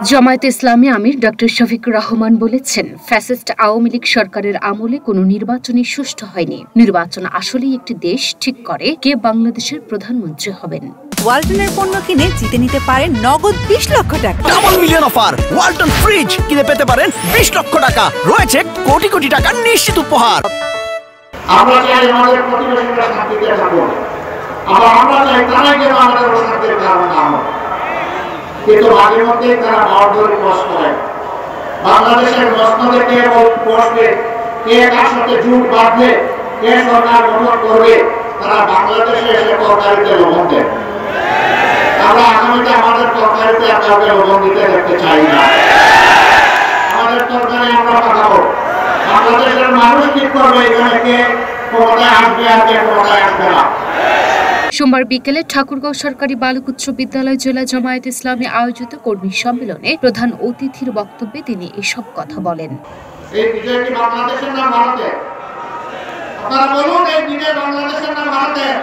জামায়াতে ইসলামী আমির doctor Shafiqur Rahman বলেছেন, fascist Awami League সরকারের আমলে কোনো নির্বাচনই সুষ্ঠু হয়নি। নির্বাচন আসলেই একটি দেশ ঠিক করে কে বাংলাদেশের প্রধানমন্ত্রী হবেন। ওয়ালটনের পণ্য কিনে জিতে নিতে পারেন নগদ 20 লক্ষ টাকা। Double million offer! Walton fridge কিনে পেতে পারেন 20 লক্ষ টাকা। রয়েছে কোটি কোটি টাকার নিশ্চিত উপহার। আমরা চাই আমাদের প্রতিবেশীরা শান্তিতে থাকুন, আবার আমরা চাই তারা যেন আমাদের অশান্তির কারণ না হয়। কিন্তু মাঝে মধ্যে তারা মারধরে বস করে। বাংলাদেশের মসনদে কে বসবে, কে কার সাথে জুট বাঁধবে, কে সরকার গঠন করবে, তারা বাংলাদেশে এসে তরকারিতে লবণ দেয়। আমরা আগামীতে আমাদের তরকারিতে কাউকে লবণ দিতে দেখতে চাই না। আমাদের তরকারি আমরা পাঠাবো। বাংলাদেশের মানুষ ঠিক করবে এখানে কে ক্ষমতায় আসবে আর কে ক্ষমতায় আসবে না। সোমবার বিকেলে ঠাকুরগাঁও সরকারি বালক উচ্চ বিদ্যালয় জেলা জামায়াতে ইসলামী আয়োজিত কর্মী সম্মেলনে প্রধান অতিথির বক্তব্যে তিনি এসব কথা বলেন। এই বিজয় কি বাংলাদেশের না ভারতের? আপনারা বলুন, এই বিজয় বাংলাদেশের না ভারতের?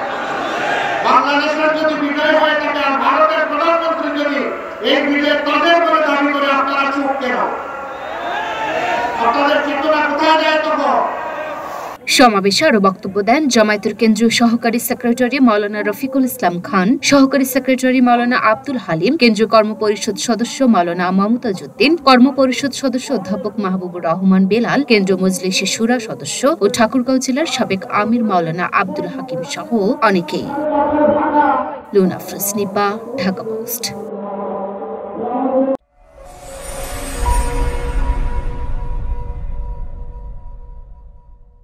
বাংলাদেশের যদি বিজয় হয়ে থাকে আর ভারতের প্রধানমন্ত্রী যদি এই বিজয় তাদের বলে দাবি করে, আপনারা চুপ কেন? আপনাদের চেতনা কোথায় যায় তখন? সমাবেশে আরো বক্তব্য দেন জামায়াতের কেন্দ্রীয় সহকারী সেক্রেটারি মাওলানা রফিকুল ইসলাম খান, সহকারী সেক্রেটারি মাওলানা আব্দুল হালিম, কেন্দ্রীয় কর্মপরিষদ সদস্য মাওলানা মমতাজউদ্দিন, কর্মপরিষদ সদস্য অধ্যাপক মাহবুবুর রহমান বেলাল, কেন্দ্রীয় মজলিসে শুরা সদস্য ও ঠাকুরগাঁও জেলার সাবেক আমির মাওলানা আব্দুল হাকিম সহ অনেকেই। লুনা ফ্রিসনিপা, ঢাকা পোস্ট।